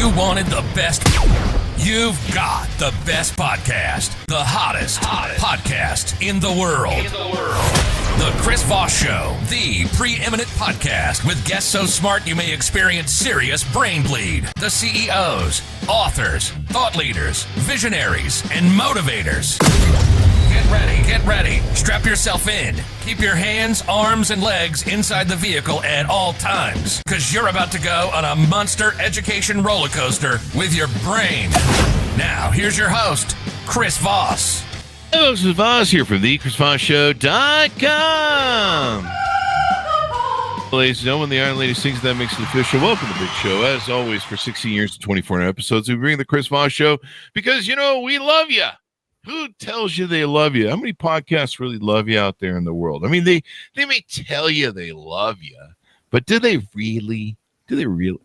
You wanted the best. You've got the best podcast. The hottest podcast in the world. The Chris Voss Show, the preeminent podcast with guests so smart you may experience serious brain bleed. The CEOs, authors, thought leaders, visionaries, and motivators. Get ready. Strap yourself in. Keep your hands, arms, and legs inside the vehicle at all times, because you're about to go on a monster education roller coaster with your brain. Now, here's your host, Chris Voss. Hello, this is Voss here from the ChrisVossShow.com. Ladies and gentlemen, the Iron Lady sings that makes it official. Welcome to the big show. As always, for 16 years and 24 episodes, we bring the Chris Voss Show because, you know, we love you. Who tells you they love you? How many podcasts really love you out there in the world? I mean, they may tell you they love you, but do they really?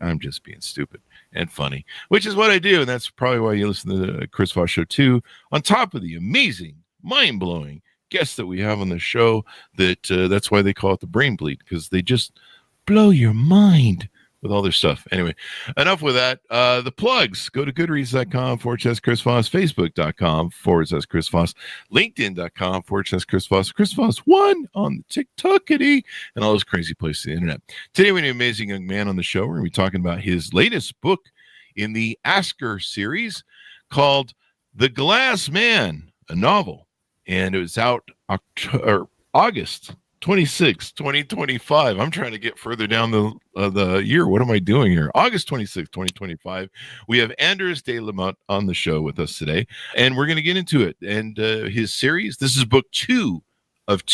I'm just being stupid and funny, which is what I do. And that's probably why you listen to the Chris Voss Show too, on top of the amazing, mind-blowing guests that we have on the show. That's why they call it the brain bleed, because they just blow your mind with all their stuff. Anyway, enough with that. The plugs. Go to goodreads.com/Chris Voss, Facebook.com/Chris Voss, LinkedIn.com/Chris Voss, Chris Voss 1 on the TikTokity, and all those crazy places on the internet. Today we have an amazing young man on the show. We're going to be talking about his latest book in the Asker series called The Glass Man, a novel. And it was out August 26, 2025. I'm trying to get further down the year. What am I doing here? August 26, 2025. We have Anders de Lamont on the show with us today, and we're going to get into it. And his series, this is book 2 of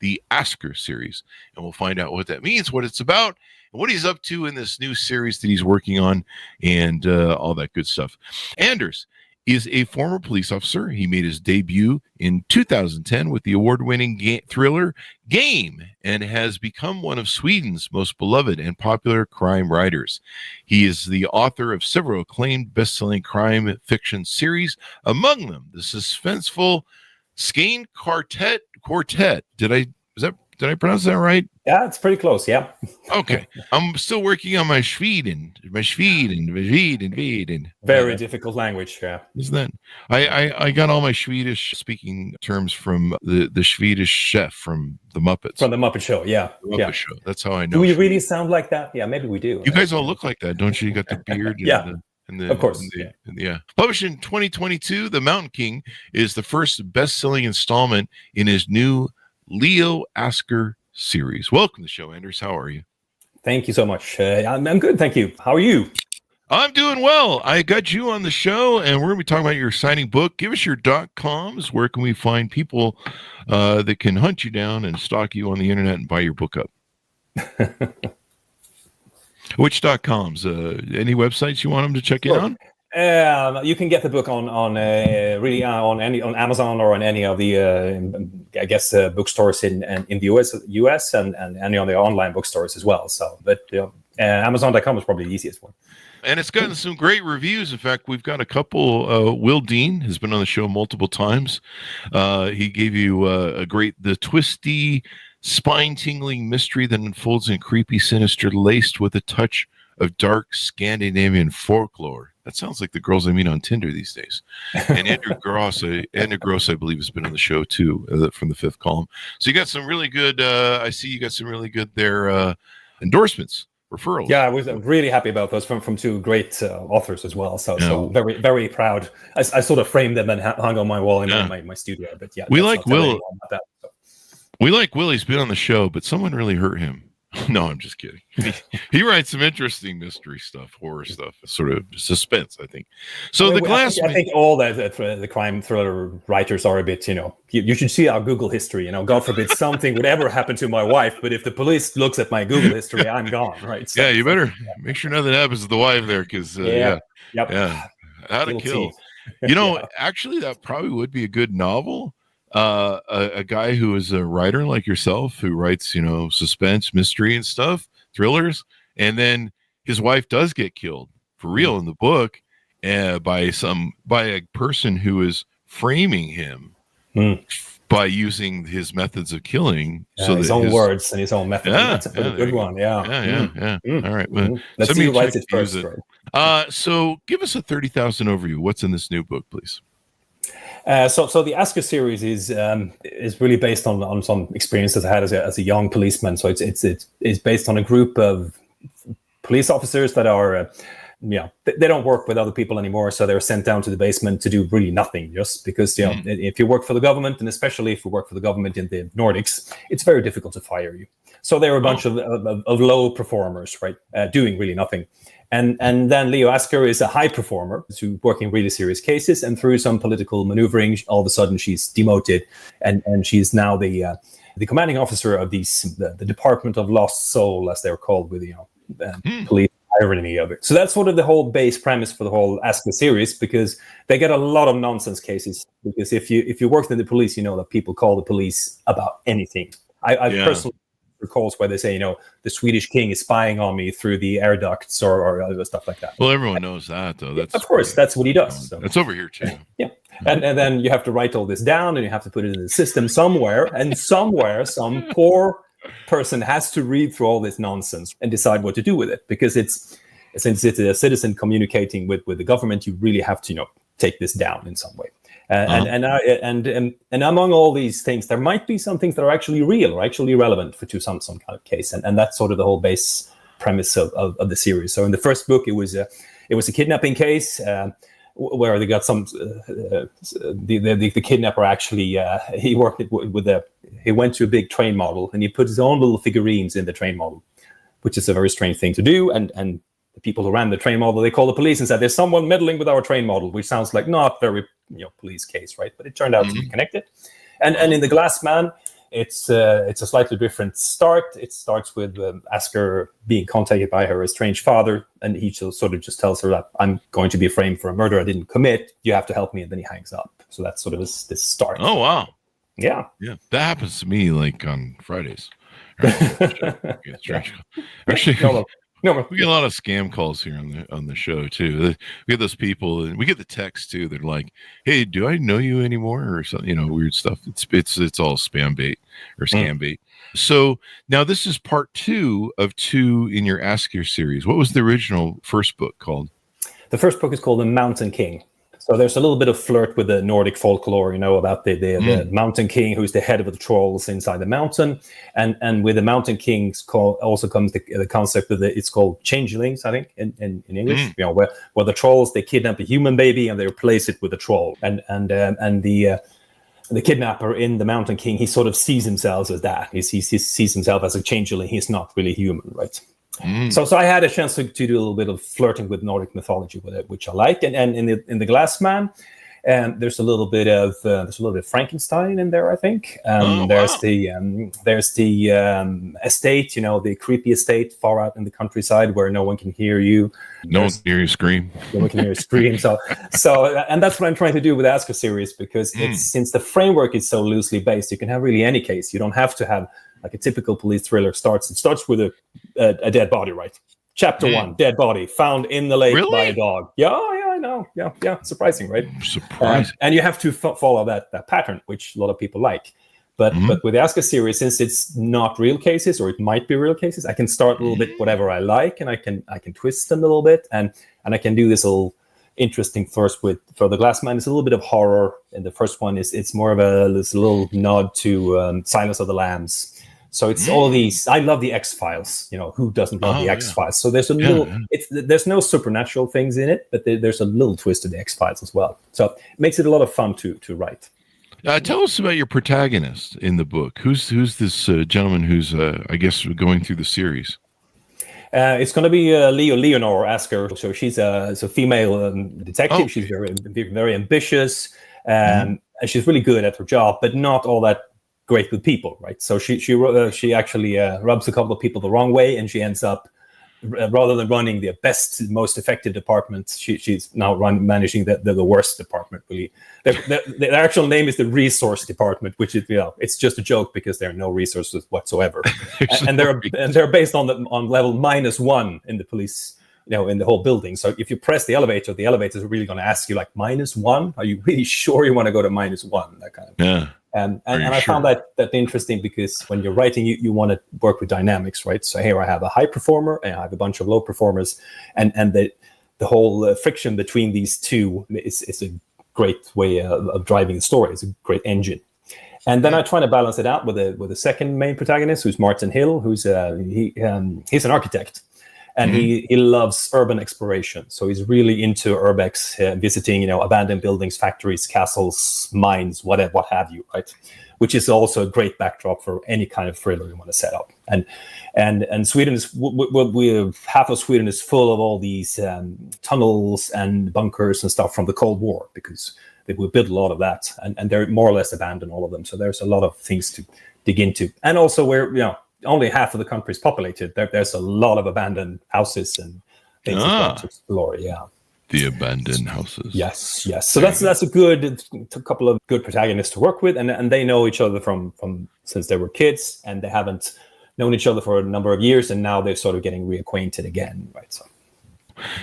the Asker series. And we'll find out what that means, what it's about, and what he's up to in this new series that he's working on, and all that good stuff. Anders is a former police officer. He made his debut in 2010 with the award-winning thriller Game, and has become one of Sweden's most beloved and popular crime writers. He is the author of several acclaimed best-selling crime fiction series, among them the suspenseful Skane Quartet. Did I pronounce that right? Yeah, it's pretty close. Yeah. Okay. I'm still working on my Sweden. Very difficult language. Yeah. Isn't that? I got all my Swedish speaking terms from the Swedish chef from the Muppets. From the Muppet Show. Yeah. The Muppet Show. That's how I know. Do we really sound like that? Yeah, maybe we do. You guys all look like that, don't you? You got the beard. Yeah. Of course. Published in 2022, The Mountain King is the first best-selling installment in his new Leo Asker series. Welcome to the show, Anders. How are you? Thank you so much. I'm good, thank you. How are you? I'm doing well. I got you on the show, and we're going to be talking about your exciting book. Give us your .coms. Where can we find people that can hunt you down and stalk you on the internet and buy your book up? Which .coms? Any websites you want them to check in on? You can get the book on Amazon or on any of the bookstores in the US and any of the online bookstores as well. So, but Amazon.com is probably the easiest one. And it's gotten some great reviews. In fact, we've got a couple. Will Dean has been on the show multiple times. He gave you the twisty, spine-tingling mystery that unfolds in creepy, sinister, laced with a touch of dark Scandinavian folklore. That sounds like the girls I meet on Tinder these days. And Andrew Gross, I believe, has been on the show too, from the Fifth Column. So you got some really good. I see you got some really good endorsements, referrals. Yeah, I was really happy about those from two great authors as well. So very, very proud. I sort of framed them and hung on my wall in my studio. But yeah, we like Will. We like Will. He's been on the show, but someone really hurt him. No, I'm just kidding. He writes some interesting mystery stuff, horror stuff, sort of suspense, I think. So I think all the crime thriller writers are a bit, you should see our Google history. God forbid something would ever happen to my wife, but if the police looks at my Google history, I'm gone, right? So, you better make sure nothing happens to the wife there, because how to kill. Actually, that probably would be a good novel. A guy who is a writer like yourself, who writes, suspense, mystery and stuff, thrillers, and then his wife does get killed for real in the book by a person who is framing him by using his methods of killing. So his own words and his own method. That's a pretty good one. Yeah. All right. Well, let's see who writes it first. So give us a 30,000 overview. What's in this new book, please? So the Asker series is really based on some experiences I had as a young policeman. So it's based on a group of police officers that are, they don't work with other people anymore. So they're sent down to the basement to do really nothing, just because, if you work for the government, and especially if you work for the government in the Nordics, it's very difficult to fire you. So they're a bunch of low performers, right, doing really nothing. And then Leo Asker is a high performer who's working really serious cases, and through some political maneuvering, all of a sudden she's demoted, and she's now the commanding officer of the Department of Lost Soul, as they're called, with police irony of it. So that's sort of the whole base premise for the whole Asker series, because they get a lot of nonsense cases. Because if you worked in the police, you know that people call the police about anything. I personally recalls where they say, the Swedish king is spying on me through the air ducts or other stuff like that. Well, everyone knows that, though. That's of course, that's what he does. So. That's over here, too. Yeah. And then you have to write all this down, and you have to put it in the system somewhere. And somewhere, some poor person has to read through all this nonsense and decide what to do with it. Because since it's a citizen communicating with the government, you really have to, take this down in some way. And among all these things, there might be some things that are actually real or actually relevant to some kind of case, and that's sort of the whole base premise of the series. So in the first book, it was a kidnapping case where they got some the kidnapper actually he worked he went to a big train model, and he put his own little figurines in the train model, which is a very strange thing to do, and the people who ran the train model, they called the police and said, there's someone meddling with our train model, which sounds like not very police case, right? But it turned out to be connected. And in The Glass Man, it's a slightly different start. It starts with Asker being contacted by her estranged father, and he sort of just tells her that I'm going to be framed for a murder I didn't commit. You have to help me, and then he hangs up. So that's sort of this start. Oh wow, yeah. That happens to me like on Fridays. Actually. No, we get a lot of scam calls here on the show too. We get those people, and we get the text too. They're like, "Hey, do I know you anymore?" or something, weird stuff. It's all spam bait or scam bait. So now this is part 2 of 2 in your Asker series. What was the original first book called? The first book is called The Mountain King. So there's a little bit of flirt with the Nordic folklore, about the Mountain King, who's the head of the trolls inside the mountain, and with the Mountain Kings also comes the concept of it's called changelings, I think, in English. Where the trolls, they kidnap a human baby and they replace it with a troll, and the kidnapper in the Mountain King, he sort of sees himself as that. He sees himself as a changeling. He's not really human, right? So I had a chance to do a little bit of flirting with Nordic mythology with it, which I like. And in the Glass Man, there's a little bit of Frankenstein in there, I think. There's the estate, the creepy estate far out in the countryside where no one can hear you. No one can hear you scream. No one can hear you scream. So and that's what I'm trying to do with the Asker series, because since the framework is so loosely based, you can have really any case. You don't have to have like a typical police thriller. It starts with a dead body, right? Chapter 1, dead body found in the lake by a dog. Yeah, I know. Yeah, surprising, right? Surprising. And you have to follow that pattern, which a lot of people like. But with the Asker series, since it's not real cases, or it might be real cases, I can start a little bit whatever I like, and I can twist them a little bit, and I can do this little interesting first for the Glass Man. It's a little bit of horror, and the first one it's more of this little nod to Silence of the Lambs. So it's all of these. I love the X-Files. Who doesn't love the X-Files? So there's a little. There's no supernatural things in it, but there's a little twist to the X-Files as well. So it makes it a lot of fun to write. Tell us about your protagonist in the book. Who's this gentleman who's I guess going through the series? It's going to be Leonore Asker. So she's a female detective. Oh. She's very, very ambitious, and she's really good at her job, but not all that great with people, right? So she actually rubs a couple of people the wrong way, and she ends up, rather than running the best, most effective department, she's now managing the worst department. Really, the actual name is the resource department, which is it's just a joke because there are no resources whatsoever, and they're based on level -1 in the police. In the whole building. So if you press the elevator is really going to ask you like -1. Are you really sure you want to go to -1? That kind of thing. And I found that interesting, because when you're writing, you want to work with dynamics, right? So here I have a high performer and I have a bunch of low performers, and the whole friction between these two is a great way of driving the story. It's a great engine. And then I try to balance it out with a second main protagonist, who's Martin Hill, who's he's an architect, and he loves urban exploration. So he's really into urbex, visiting abandoned buildings, factories, castles, mines, what have you, right? Which is also a great backdrop for any kind of thriller you want to set up. And Sweden is half of Sweden is full of all these tunnels and bunkers and stuff from the Cold War, because we built a lot of that, and they're more or less abandoned, all of them. So there's a lot of things to dig into. And also where only half of the country is populated, there's a lot of abandoned houses and things as well to explore. Yeah. The abandoned houses. Yes. So that's a couple of good protagonists to work with, and they know each other from since they were kids, and they haven't known each other for a number of years, and now they're sort of getting reacquainted again, right? So,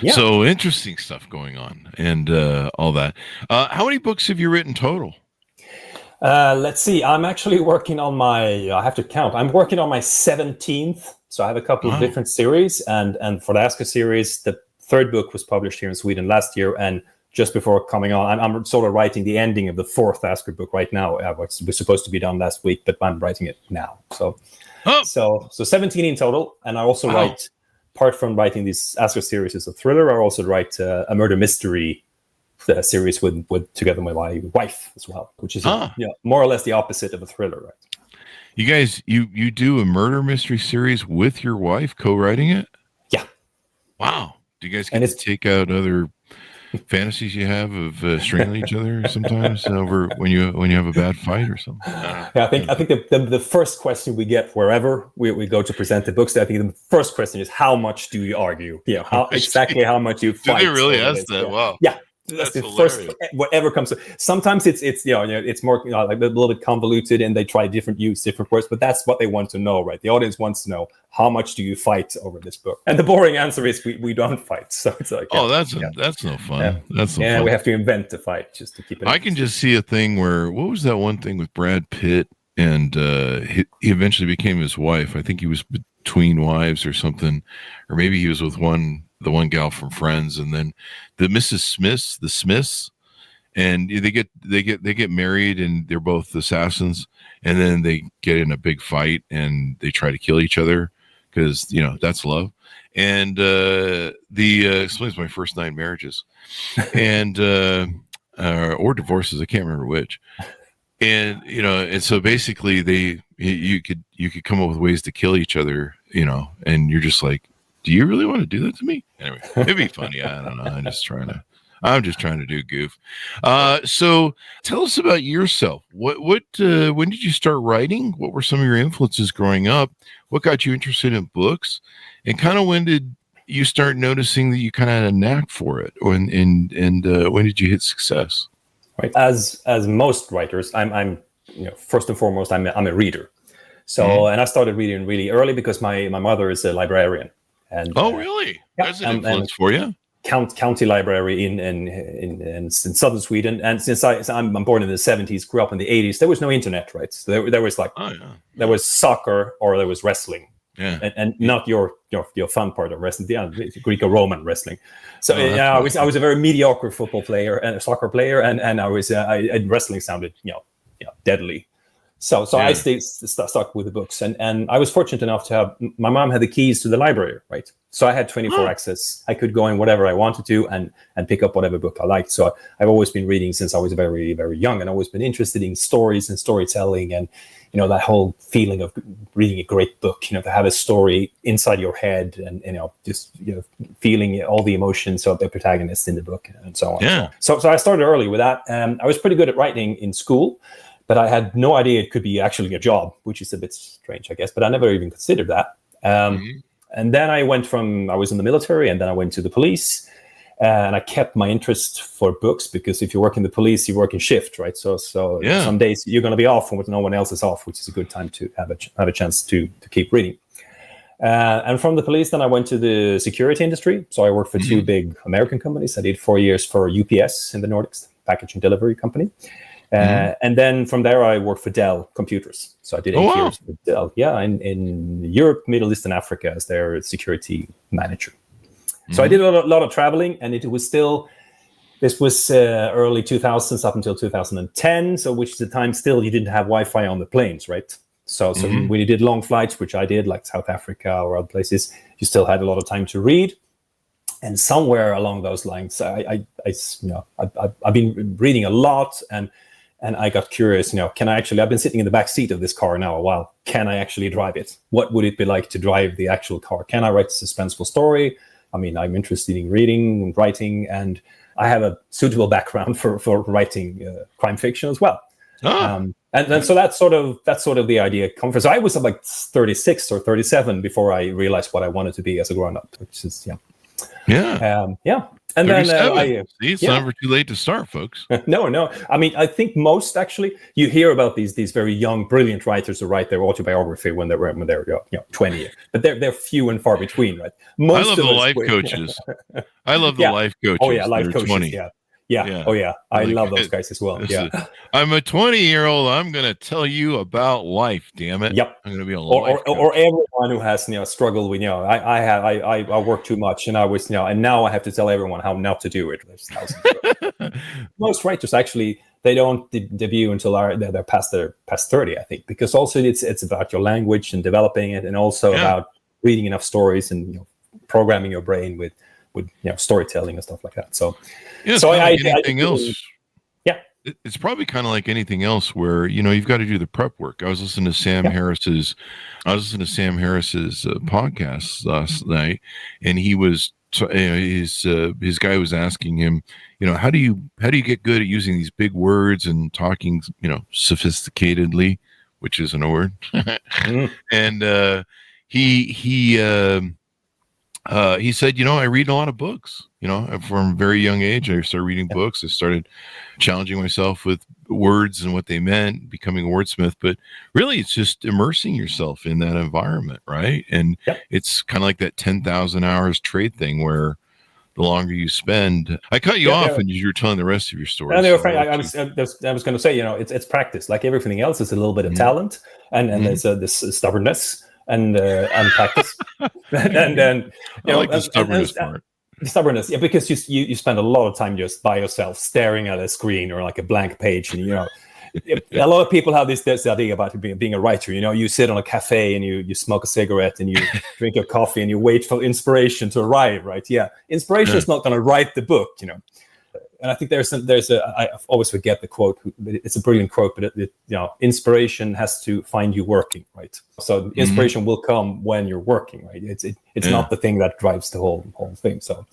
yeah. So interesting stuff going on, and all that. How many books have you written total? Let's see. I'm actually working on I have to count. I'm working on my 17th. So I have a couple of different series, and for the Asker series, the third book was published here in Sweden last year, and just before coming on, I'm sort of writing the ending of the fourth Asker book right now. It was supposed to be done last week, but I'm writing it now. So 17 in total, and I also write. Apart from writing these Asker series as a thriller, I also write a murder mystery series together with my wife as well, which is more or less the opposite of a thriller, right? You guys, you do a murder mystery series with your wife, co-writing it? Yeah. Wow. Do you guys get to take out other fantasies you have of strangling each other sometimes over when you have a bad fight or something? Yeah, I think the first question we get wherever we go to present the books, I think the first question is, how much do you argue? How much you fight? Do they really ask that? Yeah. Wow. Yeah. That's the first, whatever comes to. Sometimes it's more like a little bit convoluted, and they try different words, but that's what they want to know, right? The audience wants to know, how much do you fight over this book? And the boring answer is we don't fight. So it's like, that's no fun. Yeah. That's no fun. We have to invent a fight just to keep it. I can just see a thing where, what was that one thing with Brad Pitt, and he eventually became his wife. I think he was between wives or something, or maybe he was with the one gal from Friends, and then the the Smiths, and they get married, and they're both assassins, and then they get in a big fight, and they try to kill each other because that's love. And explains my first 9 marriages, and or divorces. I can't remember which. And and so basically you could come up with ways to kill each other, and you're just like, do you really want to do that to me? Anyway, it'd be funny. I don't know. I'm just trying to do goof. So tell us about yourself. When did you start writing? What were some of your influences growing up? What got you interested in books? And kind of when did you start noticing that you kind of had a knack for it? When did you hit success? Right. As most writers, I'm first and foremost, I'm a reader. So, and I started reading really early because my mother is a librarian. And really? That's an influence for you. County library in southern Sweden, and since I'm born in the 70s, grew up in the 80s, there was no internet, right? So there was there was soccer or there was wrestling, and not your fun part of wrestling, Greco-Roman wrestling. So I was a very mediocre football player and a soccer player, and wrestling sounded deadly. So I stayed stuck with the books, and I was fortunate enough to have, my mom had the keys to the library, right? So I had 24 access. I could go in whatever I wanted to and pick up whatever book I liked. So I've always been reading since I was very, very young, and always been interested in stories and storytelling, and that whole feeling of reading a great book, to have a story inside your head, and just feeling all the emotions of the protagonist in the book and so on. Yeah. So I started early with that. I was pretty good at writing in school, but I had no idea it could be actually a job, which is a bit strange, I guess. But I never even considered that. And then I was in the military, and then I went to the police, and I kept my interest for books, because if you work in the police, you work in shift, right? So some days you're going to be off when no one else is off, which is a good time to have a chance to keep reading. And from the police, then I went to the security industry. So I worked for 2 big American companies. I did 4 years for UPS in the Nordics, packaging delivery company. And then from there, I worked for Dell Computers. So I did 8 years with Dell, in Europe, Middle East, and Africa as their security manager. So I did a lot of traveling, and it was still, this was early 2000s up until 2010. So which is the time still you didn't have Wi-Fi on the planes, right? So when you did long flights, which I did, like South Africa or other places, you still had a lot of time to read. And somewhere along those lines, I've been reading a lot, and I got curious. I've been sitting in the back seat of this car now a while. Can I actually drive it? What would it be like to drive the actual car? Can I write a suspenseful story? I mean, I'm interested in reading and writing, and I have a suitable background for writing crime fiction as well. And so that's sort of the idea. So I was like 36 or 37 before I realized what I wanted to be as a grown-up, which is And then see, it's never too late to start, folks. No. I mean, I think most actually you hear about these very young, brilliant writers who write their autobiography when they're 20, but they're few and far between, right? I love the life coaches. I love the life coaches. Oh yeah, life coaches. 20. Yeah. Oh yeah. I love those guys as well. Yeah. I'm a 20-year-old. I'm going to tell you about life. Damn it. Yep. I'm going to be a life coach. Or everyone who has struggled with I work too much, and I was and now I have to tell everyone how not to do it. There's thousands. Most writers actually they don't debut until they're past 30, I think, because also it's about your language and developing it, and also about reading enough stories and programming your brain with storytelling and stuff like that. So it's probably kind of like anything else where you've got to do the prep work. I was listening to Sam Harris's podcast last night, and he was his guy was asking him, how do you get good at using these big words and talking sophisticatedly, which isn't a word. And he said, I read a lot of books. From a very young age, I started reading books. I started challenging myself with words and what they meant, becoming a wordsmith. But really, it's just immersing yourself in that environment, right? And it's kind of like that 10,000 hours trade thing where the longer you spend. I cut you off, and you were telling the rest of your story. I was going to say, it's practice. Like everything else, it's a little bit of talent, and there's this stubbornness. And practice, and then I like the stubbornness part. Stubbornness, because you spend a lot of time just by yourself staring at a screen or like a blank page, and a lot of people have this idea about being a writer. You sit on a cafe and you smoke a cigarette and you drink your coffee and you wait for inspiration to arrive. Right? Yeah, inspiration is not going to write the book. And I think I always forget the quote. It's a brilliant quote, but inspiration has to find you working, right? So inspiration will come when you're working, right? It's not the thing that drives the whole thing. So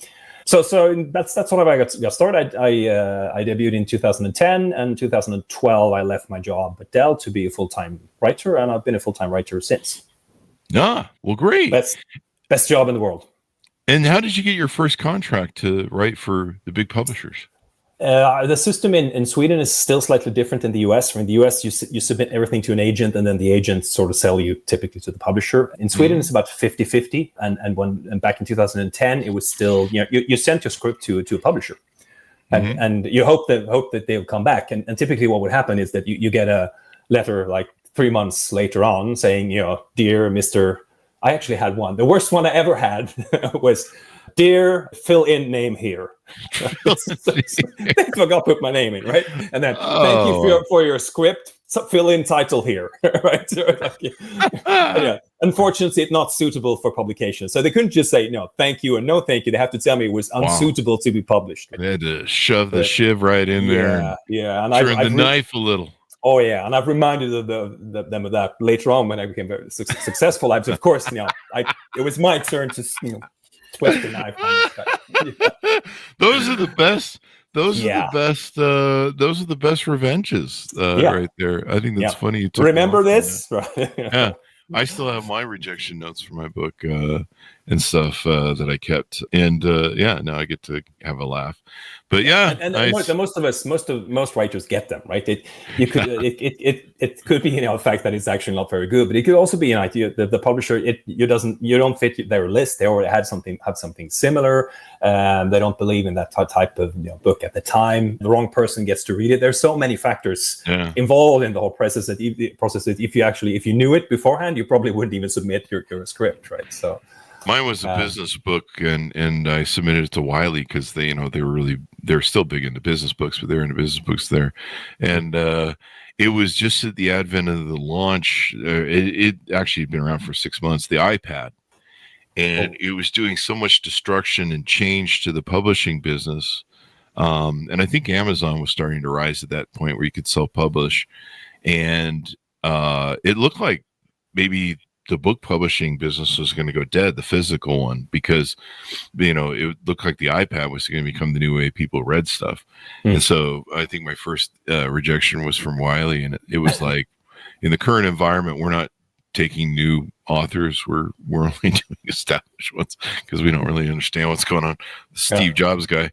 that's sort of how I got started. I debuted in 2010, and 2012 I left my job at Dell to be a full-time writer, and I've been a full-time writer since. Well, great. Best job in the world. And how did you get your first contract to write for the big publishers? The system in Sweden is still slightly different in the US. In the US, you submit everything to an agent, and then the agent sort of sell you typically to the publisher. In Sweden, it's about 50-50. And back in 2010, it was still, you sent your script to a publisher. And you hope that they'll come back. And typically what would happen is that you get a letter like 3 months later on saying, dear Mr. I actually had one. The worst one I ever had was, dear, fill in name here. They forgot to put my name in, right? And then, thank you for your script. So fill in title here, right? Unfortunately, it's not suitable for publication. So they couldn't just say, no, thank you and no thank you. They have to tell me it was unsuitable to be published. They had to shove the shiv right in there. Yeah. And turn the knife a little. Oh yeah, and I've reminded them of that later on when I became very successful. Of course, it was my turn to twist the knife. Those are the best. Those are the best revenges right there. I think that's funny. You took remember this? Yeah. I still have my rejection notes for my book and stuff that I kept, and now I get to have a laugh. But most writers get them, right. It could be the fact that it's actually not very good, but it could also be an idea that the publisher you don't fit their list. They already have something similar. They don't believe in that type of book at the time. The wrong person gets to read it. There's so many factors involved in the whole process that if you knew it beforehand, you probably wouldn't even submit your script, right? So Mine was a business book, and I submitted it to Wiley because they're still big into business books, but they're into business books there, and it was just at the advent of the launch. It actually had been around for 6 months. The iPad, and it was doing so much destruction and change to the publishing business. And I think Amazon was starting to rise at that point where you could self-publish, and it looked like maybe the book publishing business was going to go dead, the physical one, because it looked like the iPad was going to become the new way people read stuff. And so I think my first rejection was from Wiley, and it was like, in the current environment, we're not taking new authors, we're only doing established ones because we don't really understand what's going on. Steve Jobs guy,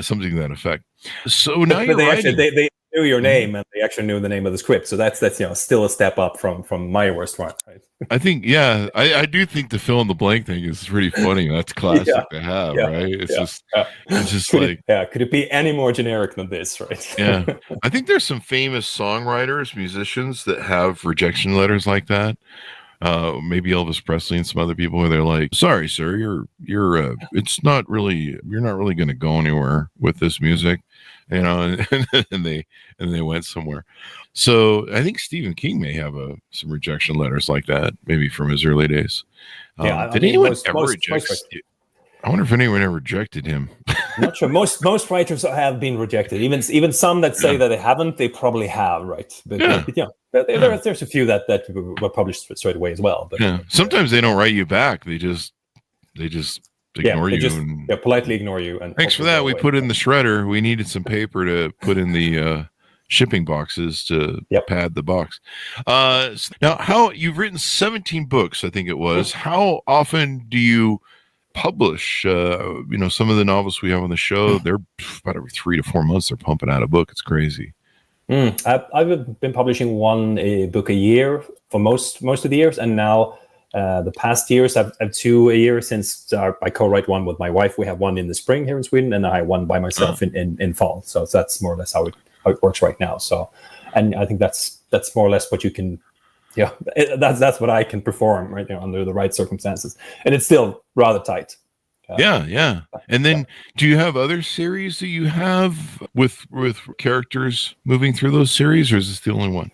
something to that effect. So now you're writing. They knew your name, and they actually knew the name of the script. So that's still a step up from my worst one. Right? I think, I do think the fill in the blank thing is pretty funny. That's classic to have, right? It's just could it be any more generic than this, right? Yeah, I think there's some famous songwriters, musicians that have rejection letters like that. Maybe Elvis Presley and some other people where they're like, "Sorry, sir, you're not really going to go anywhere with this music," and they went somewhere. So I think Stephen King may have some rejection letters like that, maybe from his early days. Did anyone ever reject? I wonder if anyone ever rejected him. I'm not sure. Most writers have been rejected. Even some that say that they haven't, they probably have, right? But there's a few that were published straight away as well. But sometimes they don't write you back. They just ignore you. Politely ignore you. And thanks for that. We put in the shredder. We needed some paper to put in the shipping boxes to pad the box. Now, how you've written 17 books, I think it was. How often do you publish? Some of the novels we have on the show, they're about every 3 to 4 months they're pumping out a book. It's crazy. I've been publishing one book a year for most of the years, and now the past years I've 2 a year, since I co-write one with my wife. We have one in the spring here in Sweden, and I have one by myself in fall. So that's more or less how it works right now. So, and I think that's more or less what you can. That's what I can perform right now under the right circumstances, and it's still rather tight. And then, do you have other series that you have with characters moving through those series, or is this the only one?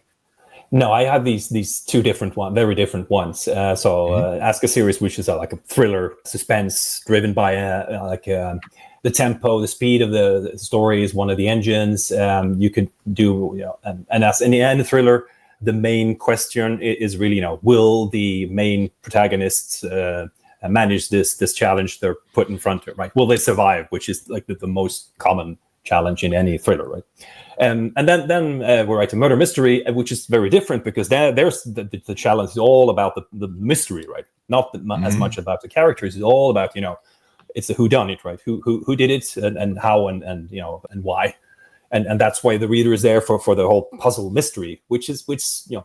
No, I have these two different very different ones. Ask a series, which is like a thriller, suspense, driven by the tempo, the speed of the story is one of the engines. You could do, and as in the thriller, the main question is really, will the main protagonists manage this challenge they're put in front of, right? Will they survive? Which is like the most common challenge in any thriller, right? And then we write a murder mystery, which is very different, because there's the challenge is all about the mystery, right? Not as much about the characters. It's all about, it's a whodunit, right? Who did it, and how, and why. And that's why the reader is there for the whole puzzle mystery, which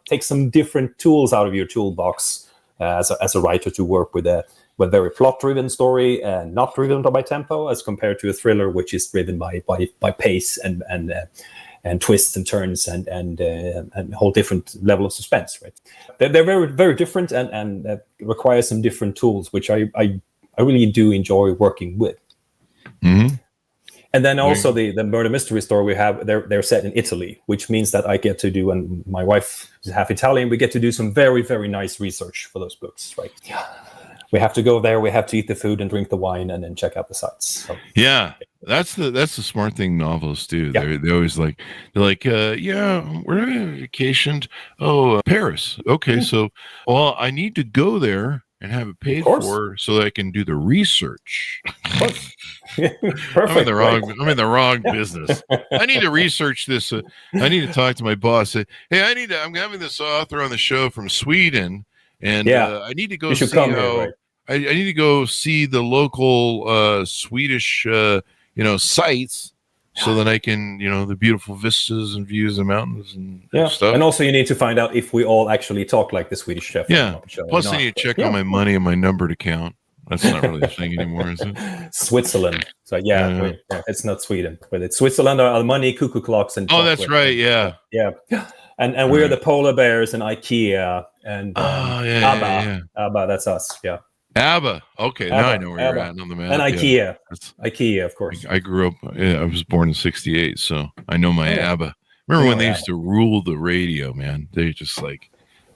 takes some different tools out of your toolbox as a writer to work with a very plot-driven story and not driven by tempo, as compared to a thriller, which is driven by pace and twists and turns and a whole different level of suspense. Right? They're very, very different and require some different tools, which I really do enjoy working with. Mm-hmm. And then also the murder mystery story we have, they're set in Italy, which means that I get to do, and my wife is half Italian, we get to do some very, very nice research for those books, right? We have to go there, we have to eat the food and drink the wine and then check out the sites. So, that's the smart thing novels do. They're always like, we're vacationed. Paris. Okay, so I need to go there and have it paid for so that I can do the research. Perfect. I'm in the wrong business. I need to research this. I need to talk to my boss. Say, hey, I'm having this author on the show from Sweden, and I need to go see how. I need to go see the local Swedish, sites, so that I can, the beautiful vistas and views of mountains and stuff. And also, you need to find out if we all actually talk like the Swedish chef. Yeah. Plus, I need to check on my money and my number to count. That's not really a thing anymore, is it? Switzerland. So it's not Sweden, but it's Switzerland are money, cuckoo clocks, and chocolate. That's right. Yeah. And we're the polar bears and IKEA and ABBA. ABBA, that's us. Yeah. ABBA. Okay, now I know where you're at on the map. And IKEA. Yeah. IKEA, of course. I grew up. I was born in '68, so I know my ABBA. Remember when they used to rule the radio, man? They just like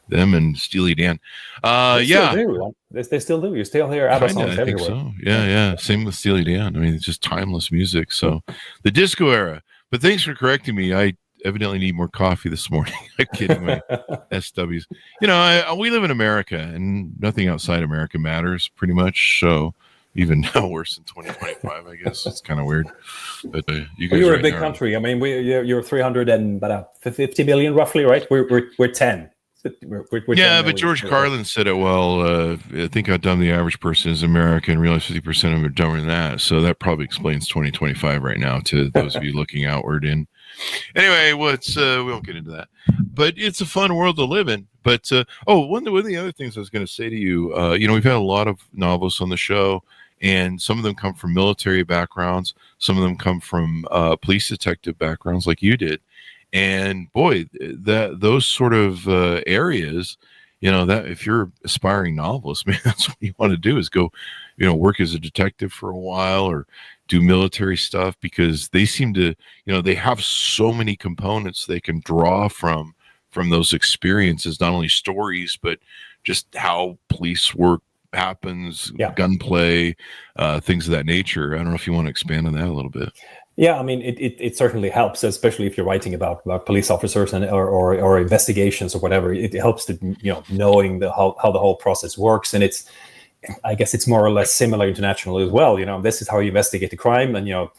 them and Steely Dan. They still do. You still hear ABBA songs everywhere. I think so. Yeah. Same with Steely Dan. I mean, it's just timeless music. So the disco era. But thanks for correcting me. I evidently need more coffee this morning. I'm kidding me. SWs. We live in America, and nothing outside America matters pretty much. So even now, worse in 2025, I guess. It's kind of weird. But you guys you're a big country. I mean, you're 350 million roughly, right? We're 10. But George Carlin said it well. I think how dumb the average person is in America, and realize 50% of them are dumber than that. So that probably explains 2025 right now to those of you looking outward in. Anyway, we won't get into that, but it's a fun world to live in. But one of the other things I was going to say to you, we've had a lot of novelists on the show, and some of them come from military backgrounds, some of them come from police detective backgrounds, like you did. And boy, those sort of areas, that if you're aspiring novelist, man, that's what you want to do is go, work as a detective for a while or do military stuff, because they seem to, they have so many components they can draw from those experiences, not only stories, but just how police work happens, gunplay, things of that nature. I don't know if you want to expand on that a little bit. Yeah, I mean, it certainly helps, especially if you're writing about police officers or investigations or whatever. It helps to knowing how the whole process works, and I guess it's more or less similar internationally as well. This is how you investigate the crime, and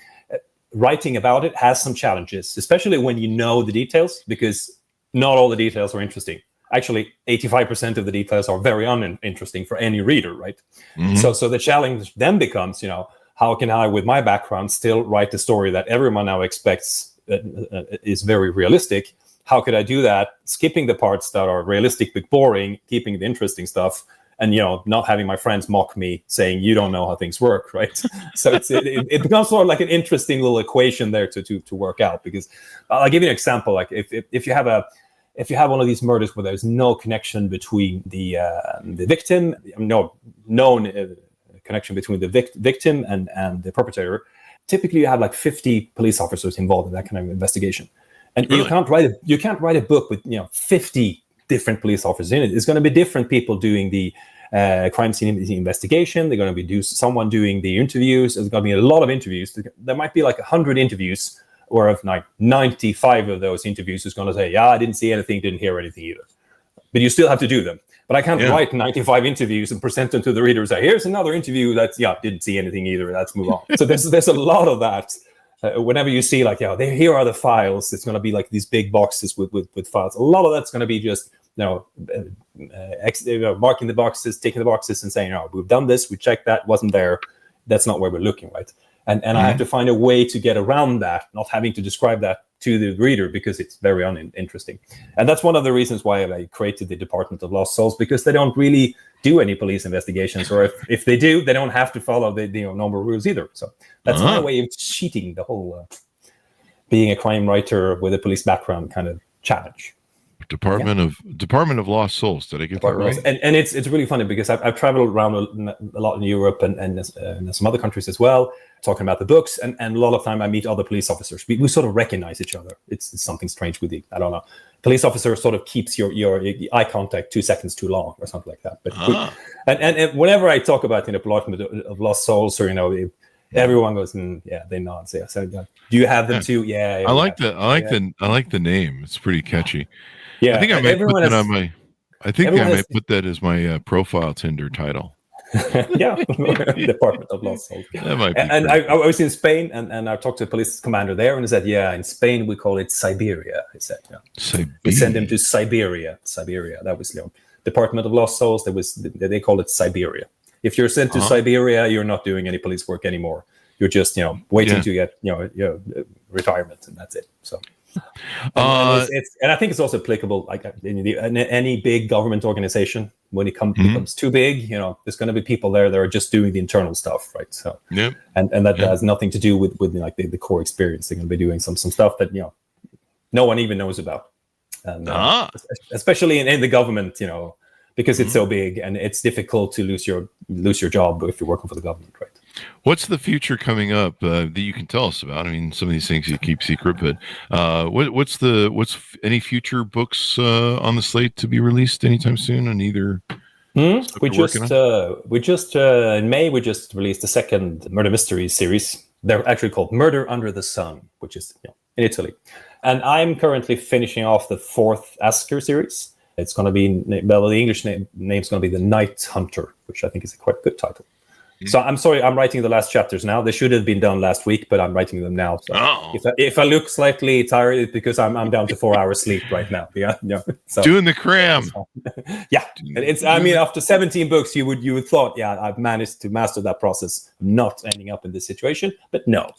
writing about it has some challenges, especially when you know the details, because not all the details are interesting. Actually, 85% of the details are very uninteresting for any reader, right? Mm-hmm. So the challenge then becomes, how can I, with my background, still write the story that everyone now expects is very realistic? How could I do that, skipping the parts that are realistic but boring, keeping the interesting stuff, and not having my friends mock me saying you don't know how things work, right? So it becomes sort of like an interesting little equation there to work out. Because I'll give you an example. Like if you have one of these murders where there's no connection between the victim, no known connection between the victim and the perpetrator, typically you have like 50 police officers involved in that kind of investigation, and really? you can't write a book with 50 different police officers in it. It's going to be different people doing the crime scene investigation. They're going to be someone doing the interviews. There's going to be a lot of interviews. There might be like 100 interviews, or if like 95 of those interviews is going to say, I didn't see anything, didn't hear anything either. But you still have to do them. But I can't write 95 interviews and present them to the reader and say, here's another interview that's, didn't see anything either. Let's move on. So there's a lot of that. Whenever you see like, here are the files, it's going to be like these big boxes with files. A lot of that's going to be just, marking the boxes, ticking the boxes and saying, we've done this, we checked that, wasn't there. That's not where we're looking, right? And I have to find a way to get around that, not having to describe that to the reader, because it's very uninteresting. And that's one of the reasons why I created the Department of Lost Souls, because they don't really do any police investigations, or if they do, they don't have to follow the normal rules either. So that's my way of cheating the whole being a crime writer with a police background kind of challenge. Department of Lost Souls. Did I get that right? And it's really funny because I've traveled around a lot in Europe and some other countries as well, talking about the books. And a lot of time I meet other police officers. We sort of recognize each other. It's something strange with I don't know. Police officer sort of keeps your eye contact 2 seconds too long or something like that. But and whenever I talk about Department of Lost Souls, or everyone goes, they nod. So do you have them too? Yeah. I like the name. It's pretty catchy. Yeah, I think I might put that on my. I think I might put that as my profile Tinder title. Department of Lost Souls. That might be. And I was in Spain, and I talked to the police commander there, and he said, in Spain we call it Siberia. He said, Siberia. We send him to Siberia. That was Department of Lost Souls. They call it Siberia. If you're sent to Siberia, you're not doing any police work anymore. You're just waiting to get your retirement, and that's it. So. And I think it's also applicable like in any big government organization. When it becomes too big, there's going to be people there that are just doing the internal stuff, right? So and that has nothing to do with like the core experience. They're going to be doing some stuff that no one even knows about, and especially in the government, because it's so big and it's difficult to lose your job if you're working for the government, right? What's the future coming up that you can tell us about? I mean, some of these things you keep secret, but what's any future books on the slate to be released anytime soon on either? We just in May we just released the second murder mystery series. They're actually called Murder Under the Sun, which is in Italy. And I'm currently finishing off the fourth Asker series. It's going to be, well, the English name's going to be The Night Hunter, which I think is a quite good title. So I'm sorry, I'm writing the last chapters now. They should have been done last week, but I'm writing them now. So if I look slightly tired, it's because I'm down to 4 hours sleep right now. So, doing the cram. Yeah, it's. I mean, after 17 books, you would thought, I've managed to master that process, not ending up in this situation. But no.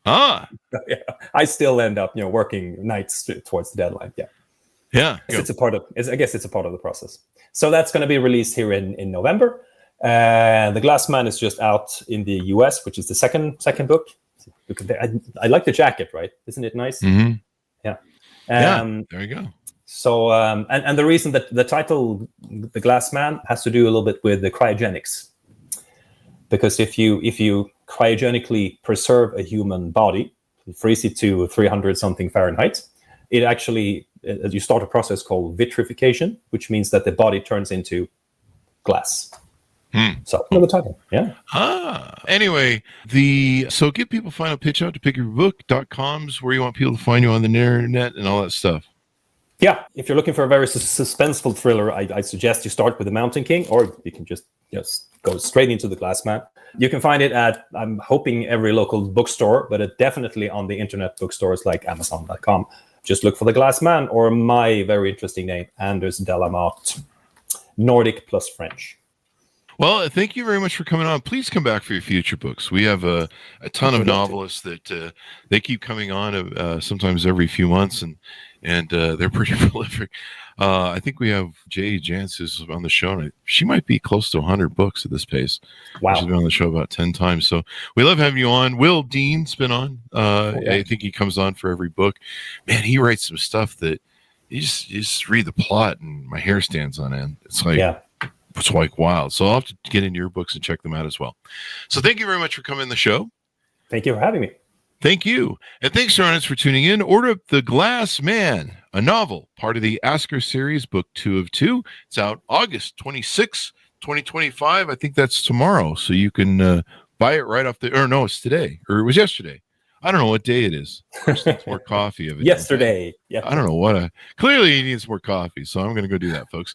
I still end up, working nights towards the deadline. Yeah. It's a part of. I guess it's a part of the process. So that's going to be released here in November. The Glass Man is just out in the US, which is the second book. I like the jacket, right? Isn't it nice? Mm-hmm. Yeah. There you go. So, and the reason that the title, The Glass Man, has to do a little bit with the cryogenics. Because if you cryogenically preserve a human body, freeze it to 300 something Fahrenheit, it actually, you start a process called vitrification, which means that the body turns into glass. So another title, Anyway, so give people a final pitch out to pickyourbook.com's where you want people to find you on the internet and all that stuff. Yeah, if you're looking for a very suspenseful thriller, I suggest you start with The Mountain King, or you can just go straight into The Glass Man. You can find it at, I'm hoping, every local bookstore, but definitely on the internet bookstores like amzn.to. Just look for The Glass Man, or my very interesting name, Anders Delamotte, Nordic plus French. Well, thank you very much for coming on. Please come back for your future books. We have a ton of novelists that they keep coming on sometimes every few months, and they're pretty prolific. I think we have Jay Jantz who's on the show, and she might be close to 100 books at this pace. Wow. She's been on the show about 10 times. So we love having you on. Will Dean's been on. I think he comes on for every book. Man, he writes some stuff that you just read the plot and my hair stands on end. It's like... It's like wild. So I'll have to get into your books and check them out as well. So thank you very much for coming on the show. Thank you for having me. Thank you. And thanks, Arnett, for tuning in. Order up The Glass Man, a novel, part of the Asker series, book 2 of 2. It's out August 26, 2025. I think that's tomorrow. So you can buy it right off it's today, or it was yesterday. I don't know what day it is. Chris needs more coffee of it. Yesterday. Yeah. I don't know what. Clearly he needs more coffee. So I'm going to go do that, folks.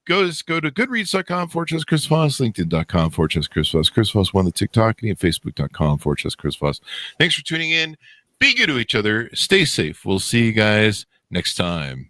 Go to goodreads.com/Chris Voss, LinkedIn.com/Chris Voss. Chris Voss won the TikTok, and Facebook.com/Chris Voss. Thanks for tuning in. Be good to each other. Stay safe. We'll see you guys next time.